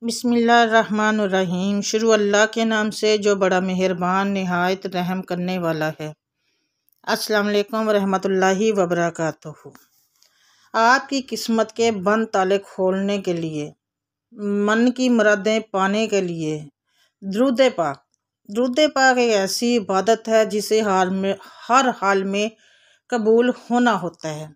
बिस्मिल्लाहिर्रहमानिर्रहीम। शुरू अल्लाह के नाम से जो बड़ा मेहरबान निहायत रहम करने वाला है। अस्सलाम वालेकुम रहमतुल्लाहि व बरकातुहू। आपकी किस्मत के बंद ताले खोलने के लिए, मन की मुरादें पाने के लिए दरूद पाक एक ऐसी इबादत है जिसे हर हाल में कबूल होना होता है।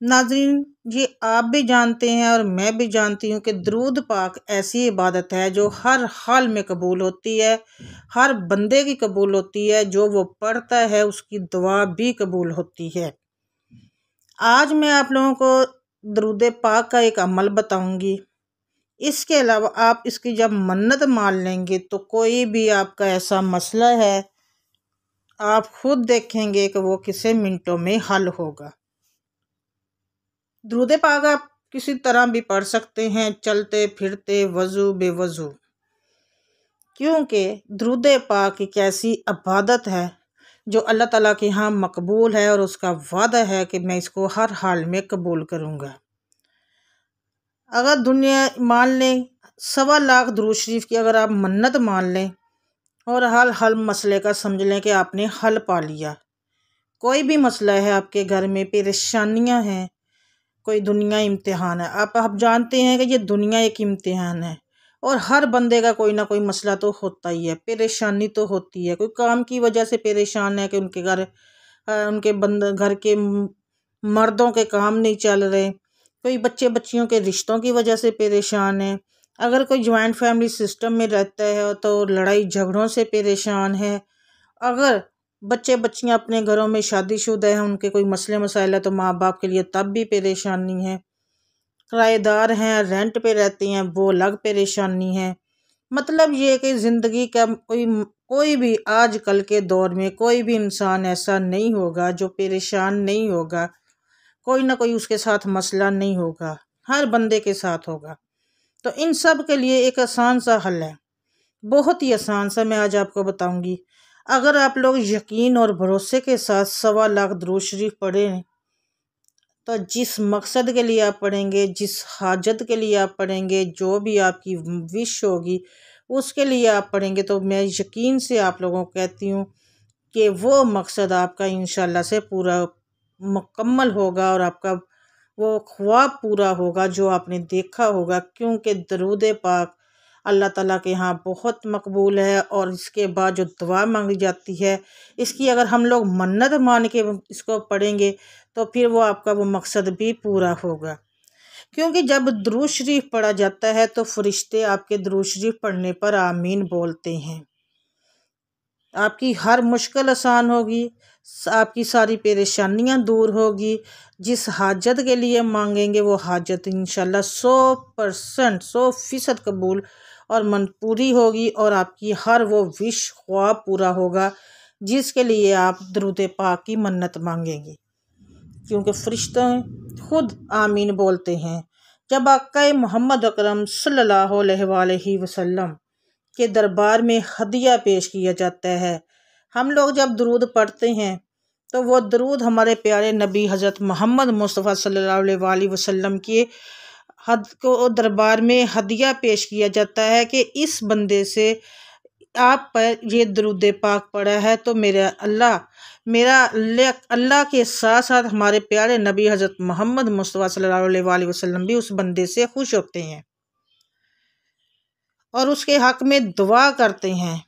नाज़रीन, ये आप भी जानते हैं और मैं भी जानती हूँ कि दरूद पाक ऐसी इबादत है जो हर हाल में कबूल होती है, हर बंदे की कबूल होती है। जो वो पढ़ता है उसकी दुआ भी कबूल होती है। आज मैं आप लोगों को दरूद पाक का एक अमल बताऊंगी। इसके अलावा आप इसकी जब मन्नत मान लेंगे तो कोई भी आपका ऐसा मसला है, आप खुद देखेंगे कि वो किसी मिनटों में हल होगा। दरूद पाक आप किसी तरह भी पढ़ सकते हैं, चलते फिरते, वज़ू बेवज़ू, क्योंकि दरूद पाक एक ऐसी इबादत है जो अल्लाह ताला के यहाँ मकबूल है और उसका वादा है कि मैं इसको हर हाल में कबूल करूँगा। अगर दुनिया मान लें 1.25 लाख दुरूद शरीफ की अगर आप मन्नत मान लें और हल मसले का समझ लें कि आपने हल पा लिया। कोई भी मसला है आपके घर में, परेशानियाँ हैं, कोई दुनिया इम्तिहान है, आप जानते हैं कि ये दुनिया एक इम्तिहान है और हर बंदे का कोई ना कोई मसला तो होता ही है, परेशानी तो होती है। कोई काम की वजह से परेशान है कि उनके घर के मर्दों के काम नहीं चल रहे, कोई बच्चे बच्चियों के रिश्तों की वजह से परेशान है। अगर कोई जॉइंट फैमिली सिस्टम में रहता है तो लड़ाई झगड़ों से परेशान है। अगर बच्चे बच्चियां अपने घरों में शादीशुदा हैं, उनके कोई मसले मसाइल है तो माँ बाप के लिए तब भी परेशानी है। किराएदार हैं, रेंट पे रहते हैं, वो अलग परेशानी है। मतलब ये कि ज़िंदगी का कोई भी आजकल के दौर में कोई भी इंसान ऐसा नहीं होगा जो परेशान नहीं होगा। कोई ना कोई उसके साथ मसला नहीं होगा, हर बंदे के साथ होगा। तो इन सब के लिए एक आसान सा हल है, बहुत ही आसान सा, मैं आज आपको बताऊंगी। अगर आप लोग यकीन और भरोसे के साथ 1.25 लाख दुरूद शरीफ पढ़ें तो जिस मकसद के लिए आप पढ़ेंगे, जिस हाजत के लिए आप पढ़ेंगे, जो भी आपकी विश होगी उसके लिए आप पढ़ेंगे, तो मैं यकीन से आप लोगों को कहती हूँ कि वो मकसद आपका इंशाल्लाह से पूरा मुकम्मल होगा और आपका वो ख्वाब पूरा होगा जो आपने देखा होगा। क्योंकि दरूद पाक अल्लाह ताला के यहाँ बहुत मकबूल है और इसके बाद जो दुआ मांगी जाती है, इसकी अगर हम लोग मन्नत मान के इसको पढ़ेंगे तो फिर वो आपका वो मकसद भी पूरा होगा। क्योंकि जब दुरूद शरीफ पढ़ा जाता है तो फरिश्ते आपके दुरूद शरीफ पढ़ने पर आमीन बोलते हैं। आपकी हर मुश्किल आसान होगी, आपकी सारी परेशानियां दूर होगी। जिस हाजत के लिए मांगेंगे वो हाजत इंशाल्लाह 100% कबूल और पूरी होगी और आपकी हर वो विश ख्वाब पूरा होगा जिसके लिए आप दरूद पाक की मन्नत मांगेंगे। क्योंकि फरिश्ते खुद आमीन बोलते हैं। जब आका मोहम्मद अकरम सल्लल्लाहु अलैहि वसल्लम के दरबार में हदिया पेश किया जाता है, हम लोग जब दरूद पढ़ते हैं तो वो दरूद हमारे प्यारे नबी हज़रत मोहम्मद मुस्तफ़ा सल्लल्लाहु अलैहि वसल्लम के को दरबार में हदिया पेश किया जाता है कि इस बंदे से आप पर ये दरूद पाक पढ़ा है तो मेरा अल्लाह के साथ साथ हमारे प्यारे नबी हज़रत मोहम्मद मुस्तफ़ा सल्लल्लाहु अलैहि वसल्लम भी उस बंदे से खुश होते हैं और उसके हक़ में दुआ करते हैं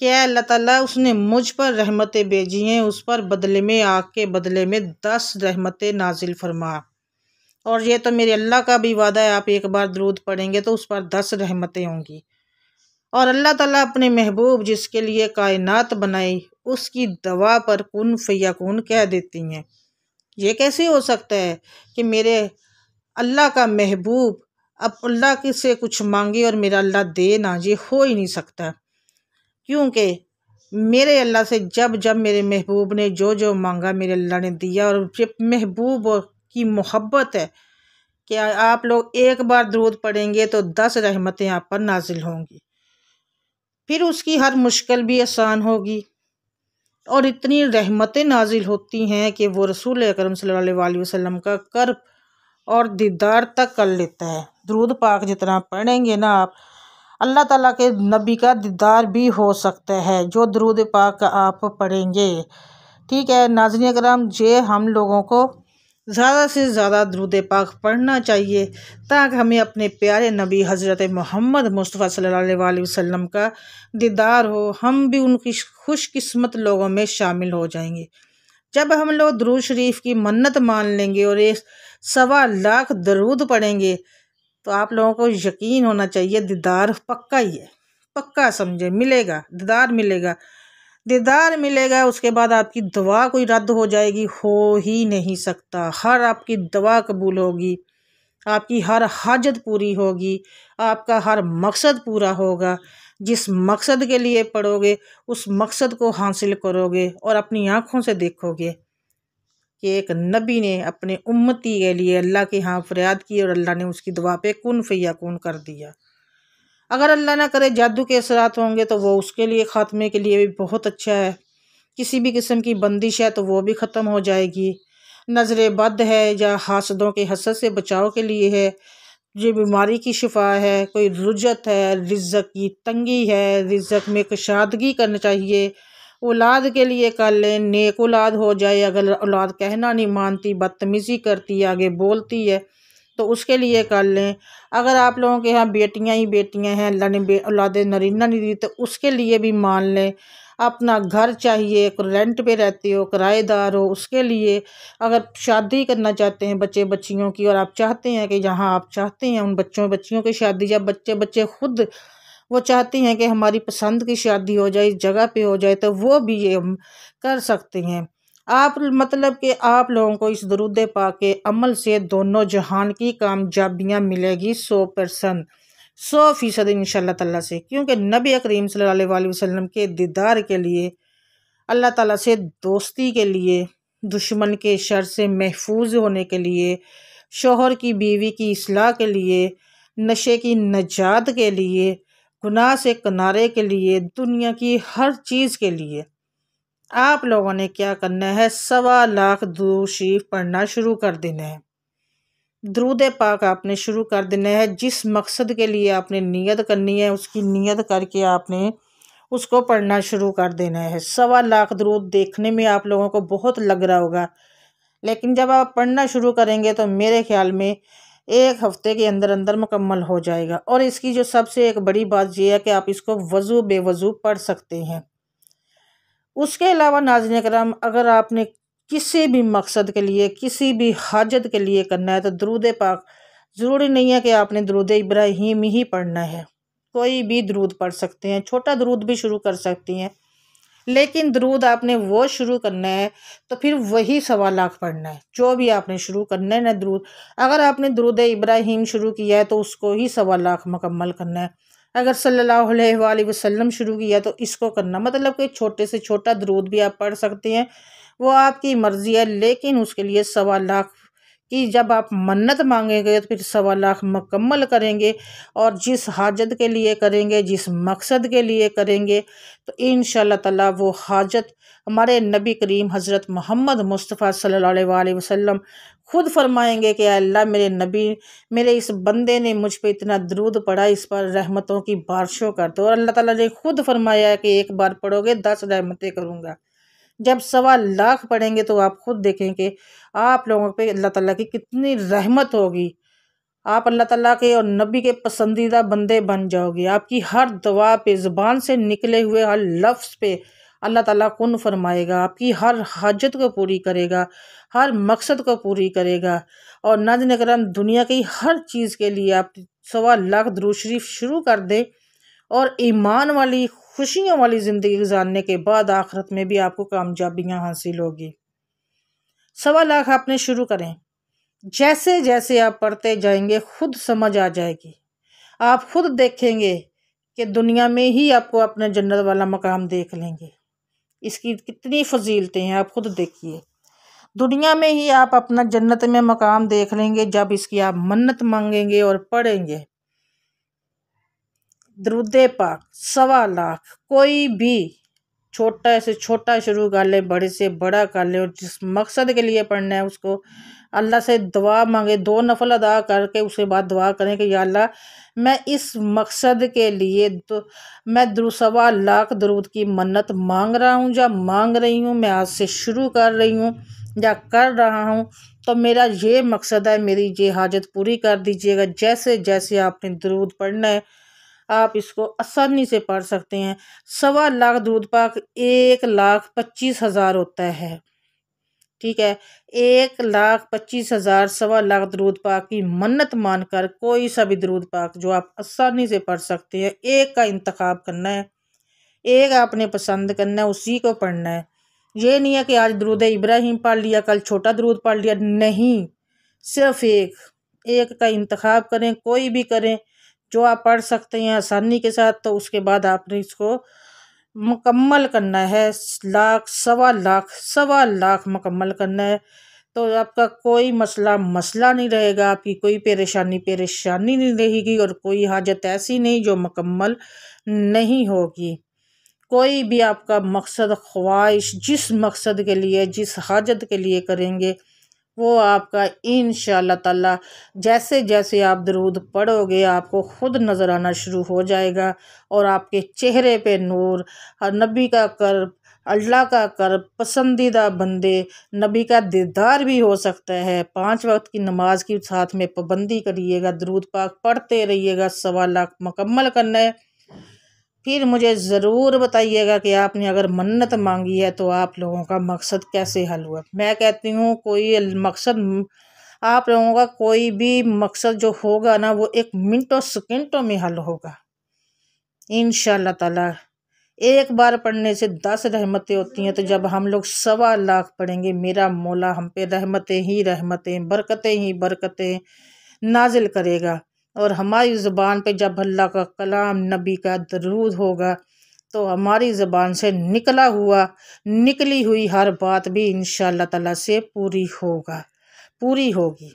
कि अल्लाह ताला उसने मुझ पर रहमतें भेजी हैं, उस पर बदले में आग के बदले में 10 रहमतें नाजिल फरमा। और ये तो मेरे अल्लाह का भी वादा है, आप एक बार दरूद पढ़ेंगे तो उस पर 10 रहमतें होंगी। और अल्लाह ताला अपने महबूब जिसके लिए कायनात बनाई उसकी दवा पर कुन फयकुन कह देती हैं। ये कैसे हो सकता है कि मेरे अल्लाह का महबूब अब अल्लाह के से कुछ मांगे और मेरा अल्लाह दे ना? ये हो ही नहीं सकता। क्योंकि मेरे अल्लाह से जब जब मेरे महबूब ने जो जो मांगा मेरे अल्लाह ने दिया। और जब महबूब की मोहब्बत है कि आप लोग एक बार दरूद पढ़ेंगे तो 10 रहमतें आप पर नाजिल होंगी, फिर उसकी हर मुश्किल भी आसान होगी। और इतनी रहमतें नाजिल होती हैं कि वो रसूल अकरम सल्लल्लाहु अलैहि वसल्लम का कर्ब और दीदार तक कर लेता है। दुरूद पाक जितना पढ़ेंगे ना आप, अल्लाह ताला के नबी का दीदार भी हो सकता है जो दुरूद पाक आप पढ़ेंगे। ठीक है नाज़रीन करम, जे हम लोगों को ज़्यादा से ज़्यादा दुरूद पाक पढ़ना चाहिए ताकि हमें अपने प्यारे नबी हज़रत मोहम्मद मुस्तफ़ा सल्लल्लाहु अलैहि वसल्लम का दीदार हो, हम भी उनकी खुशकिस्मत लोगों में शामिल हो जाएंगे। जब हम लोग दुरूद शरीफ की मन्नत मान लेंगे और ये 1.25 लाख दरूद पढ़ेंगे तो आप लोगों को यकीन होना चाहिए दीदार पक्का ही है, पक्का समझे, मिलेगा दीदार, मिलेगा दीदार मिलेगा। उसके बाद आपकी दुआ कोई रद्द हो जाएगी, हो ही नहीं सकता। हर आपकी दुआ कबूल होगी, आपकी हर हाजत पूरी होगी, आपका हर मकसद पूरा होगा। जिस मकसद के लिए पढ़ोगे उस मकसद को हासिल करोगे और अपनी आँखों से देखोगे कि एक नबी ने अपने उम्मती के लिए अल्लाह के यहाँ फरियाद की और अल्लाह ने उसकी दुआ पे कुन फयकून कर दिया। अगर अल्लाह ना करे जादू के असरात होंगे तो वो उसके लिए ख़ात्मे के लिए भी बहुत अच्छा है। किसी भी किस्म की बंदिश है तो वो भी ख़त्म हो जाएगी। नज़र बद है या हासदों के हसद से बचाव के लिए है, ये बीमारी की शिफा है, कोई रुजत है, रिज़्क़ की तंगी है, रिज़्क़ में कशादगी करना चाहिए, औलाद के लिए कर लें, नेक औलाद हो जाए। अगर औलाद कहना नहीं मानती, बदतमीज़ी करती है, आगे बोलती है तो उसके लिए कर लें। अगर आप लोगों के यहाँ बेटियां ही बेटियां हैं, अल्लाह ने औलाद नरीना नहीं दी तो उसके लिए भी मान लें। अपना घर चाहिए, रेंट पे रहते हो, किराएदार हो, उसके लिए अगर शादी करना चाहते हैं बच्चे बच्चियों की और आप चाहते हैं कि जहाँ आप चाहते हैं उन बच्चों बच्चियों की शादी, जब बच्चे बच्चे खुद वो चाहती हैं कि हमारी पसंद की शादी हो जाए, इस जगह पे हो जाए, तो वो भी ये हम कर सकते हैं। आप मतलब कि आप लोगों को इस दरूद पाक के अमल से दोनों जहान की कामयाबियाँ मिलेगी 100%, 100% इंशाअल्लाह ताला से। क्योंकि नबी करीम सल्लल्लाहु अलैहि वसल्लम के दीदार के लिए, अल्लाह ताला से दोस्ती के लिए, दुश्मन के शर से महफूज होने के लिए, शोहर की बीवी की इस्लाह के लिए, नशे की नजात के लिए, गुनाह से किनारे के लिए, दुनिया की हर चीज़ के लिए आप लोगों ने क्या करना है, 1.25 लाख दुरूद शरीफ पढ़ना शुरू कर देना है। दुरूद पाक आपने शुरू कर देना है। जिस मकसद के लिए आपने नियत करनी है उसकी नियत करके आपने उसको पढ़ना शुरू कर देना है। 1.25 लाख दरूद देखने में आप लोगों को बहुत लग रहा होगा, लेकिन जब आप पढ़ना शुरू करेंगे तो मेरे ख्याल में 1 हफ्ते के अंदर अंदर मुकम्मल हो जाएगा। और इसकी जो सबसे एक बड़ी बात यह है कि आप इसको वज़ू बेवज़ू पढ़ सकते हैं। उसके अलावा नाज़रीन करम, अगर आपने किसी भी मकसद के लिए, किसी भी हाजत के लिए करना है तो दरूद पाक, ज़रूरी नहीं है कि आपने दरूद इब्राहीम ही पढ़ना है, कोई भी दरूद पढ़ सकते हैं, छोटा दरूद भी शुरू कर सकती हैं। लेकिन दरूद आपने वो शुरू करना है तो फिर वही 1.25 लाख पढ़ना है। जो भी आपने शुरू करना है ना दरूद, अगर आपने दरूद इब्राहीम शुरू किया है तो उसको ही 1.25 लाख मुकम्मल करना है। अगर सल्लल्लाहु अलैहि वसल्लम शुरू किया तो इसको करना, मतलब कि छोटे से छोटा दरूद भी आप पढ़ सकते हैं, वो आपकी मर्ज़ी है। लेकिन उसके लिए 1.25 लाख की जब आप मन्नत मांगेंगे तो फिर 1.25 लाख मुकम्मल करेंगे और जिस हाजत के लिए करेंगे, जिस मकसद के लिए करेंगे तो इंशाअल्लाह ताला वो हाजत हमारे नबी करीम हज़रत मोहम्मद मुस्तफ़ा सल्लल्लाहु अलैहि वसल्लम खुद फरमाएंगे कि अल्लाह मेरे नबी, मेरे इस बंदे ने मुझ पे इतना दरूद पढ़ा, इस पर रहमतों की बारिशों कर दो। और अल्लाह ताला ने खुद फरमाया है कि एक बार पढ़ोगे 10 रहमतें करूँगा। जब 1.25 लाख पढ़ेंगे तो आप खुद देखें कि आप लोगों पे अल्लाह ताला की कितनी रहमत होगी। आप अल्लाह ताला के और नबी के पसंदीदा बंदे बन जाओगे। आपकी हर दुआ पे, ज़ुबान से निकले हुए हर लफ्ज़ पे अल्लाह ताला कुन फरमाएगा, आपकी हर हाजत को पूरी करेगा, हर मकसद को पूरी करेगा। और नाज़रीन करम, दुनिया की हर चीज़ के लिए आप 1.25 लाख दरूद शरीफ शुरू कर दें और ईमान वाली, खुशियों वाली ज़िंदगी गुजारने के बाद आखिरत में भी आपको कामयाबियाँ हासिल होगी। 1.25 लाख आपने शुरू करें, जैसे जैसे आप पढ़ते जाएंगे खुद समझ आ जाएगी। आप खुद देखेंगे कि दुनिया में ही आपको अपना जन्नत वाला मकाम देख लेंगे। इसकी कितनी फजीलतें हैं आप खुद देखिए। दुनिया में ही आप अपना जन्नत में मकाम देख लेंगे जब इसकी आप मन्नत मांगेंगे और पढ़ेंगे। दरूद पाक 1.25 लाख, कोई भी छोटा से छोटा शुरू कर ले, बड़े से बड़ा कर ले, और जिस मकसद के लिए पढ़ना है उसको अल्लाह से दुआ मांगे, 2 नफल अदा करके उसके बाद दुआ करें कि या अल्लाह मैं इस मकसद के लिए तो मैं 1.25 लाख दरूद की मन्नत मांग रहा हूँ या मांग रही हूँ, मैं आज से शुरू कर रही हूँ या कर रहा हूँ, तो मेरा ये मकसद है, मेरी ये हाजत पूरी कर दीजिएगा। जैसे जैसे आपने दरूद पढ़ना है आप इसको आसानी से पढ़ सकते हैं। 1.25 लाख दरूद पाक 1,25,000 होता है, ठीक है। 1,25,000 1.25 लाख दरूद पाक की मन्नत मानकर कोई सा भी दरूद पाक जो आप आसानी से पढ़ सकते हैं, एक का इंतखाब करना है, एक आपने पसंद करना है, उसी को पढ़ना है। ये नहीं है कि आज दरूद इब्राहिम पढ़ लिया, कल छोटा दरूद पढ़ लिया, नहीं, सिर्फ एक का इंतखाब करें, कोई भी करें जो आप पढ़ सकते हैं आसानी के साथ। तो उसके बाद आपने इसको मुकम्मल करना है, 1.25 लाख मुकम्मल करना है। तो आपका कोई मसला नहीं रहेगा, आपकी कोई परेशानी नहीं रहेगी और कोई हाजत ऐसी नहीं जो मुकम्मल नहीं होगी। कोई भी आपका मकसद ख्वाहिश जिस मकसद के लिए जिस हाजत के लिए करेंगे वो आपका इंशाअल्लाह ताला जैसे जैसे आप दरूद पढ़ोगे आपको खुद नज़र आना शुरू हो जाएगा और आपके चेहरे पे नूर, नबी का कर्ब, अल्लाह का कर्ब, पसंदीदा बंदे, नबी का दीदार भी हो सकता है। 5 वक्त की नमाज की साथ में पाबंदी करिएगा, दरूद पाक पढ़ते रहिएगा, 1.25 लाख मुकम्मल करना है। फिर मुझे ज़रूर बताइएगा कि आपने अगर मन्नत मांगी है तो आप लोगों का मकसद कैसे हल हुआ। मैं कहती हूँ कोई मकसद आप लोगों का कोई भी मकसद जो होगा ना वो 1 मिनटों सेकंडों में हल होगा इंशाअल्लाह ताला। एक बार पढ़ने से 10 रहमतें होती हैं, तो जब हम लोग 1.25 लाख पढ़ेंगे मेरा मौला हम पे रहमतें ही रहमतें, बरकतें ही बरकतें नाजिल करेगा। और हमारी ज़ुबान पे जब अल्लाह का कलाम नबी का दरूद होगा तो हमारी ज़ुबान से निकली हुई हर बात भी इंशाअल्लाह ताला से पूरी होगी।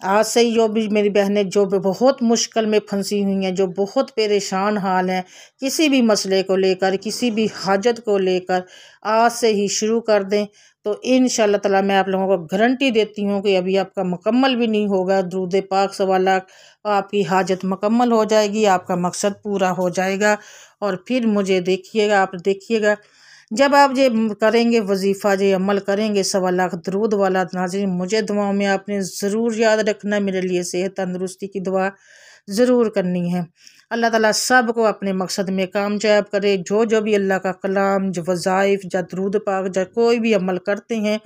आज से ही जो भी मेरी बहनें जो भी बहुत मुश्किल में फंसी हुई हैं, जो बहुत परेशान हाल हैं किसी भी मसले को लेकर, किसी भी हाजत को लेकर, आज से ही शुरू कर दें तो इंशाअल्लाह ताला मैं आप लोगों को गारंटी देती हूँ कि अभी आपका मुकम्मल भी नहीं होगा दरूद पाक 1.25 लाख, आपकी हाजत मुकम्मल हो जाएगी, आपका मकसद पूरा हो जाएगा। और फिर मुझे देखिएगा, आप देखिएगा जब आप ये करेंगे वजीफ़ा ये अमल करेंगे 1.25 लाख दरूद वाला, नाज़रीन मुझे दुआओं में आपने ज़रूर याद रखना, मेरे लिए सेहत तंदुरुस्ती की दुआ ज़रूर करनी है। अल्लाह ताला सब को अपने मकसद में कामयाब करे। जो भी अल्लाह का कलाम, जो वज़ाइफ, जो दरूद पाक, जो कोई भी अमल करते हैं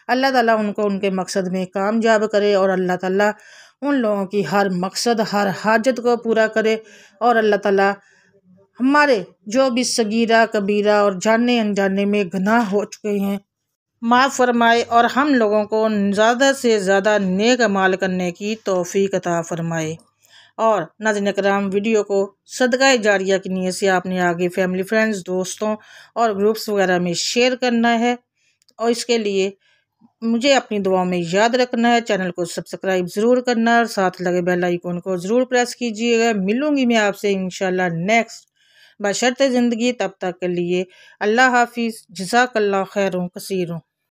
अल्लाह ताला उनको उनके मकसद में कामयाब करे और अल्लाह ताला उन लोगों की हर मकसद हर हाजत को पूरा करे। और अल्लाह ताला हमारे जो भी सगीरा कबीरा और जाने अनजाने में गुनाह हो चुके हैं माफ़ फरमाए और हम लोगों को ज़्यादा से ज़्यादा नेक अमाल करने की तौफीक अता फरमाए। और नाज़रीन करम वीडियो को सदका जारिया की नीयत से आपने आगे फैमिली फ्रेंड्स दोस्तों और ग्रुप्स वगैरह में शेयर करना है और इसके लिए मुझे अपनी दुआओं में याद रखना है। चैनल को सब्सक्राइब ज़रूर करना और साथ लगे बेल आइकन को ज़रूर प्रेस कीजिएगा। मिलूँगी मैं आपसे इंशाल्लाह नेक्स्ट बशर्ते ज़िंदगी, तब तक के लिए अल्लाह हाफिज़, जज़ाकल्लाह खैरुन कसीरुन।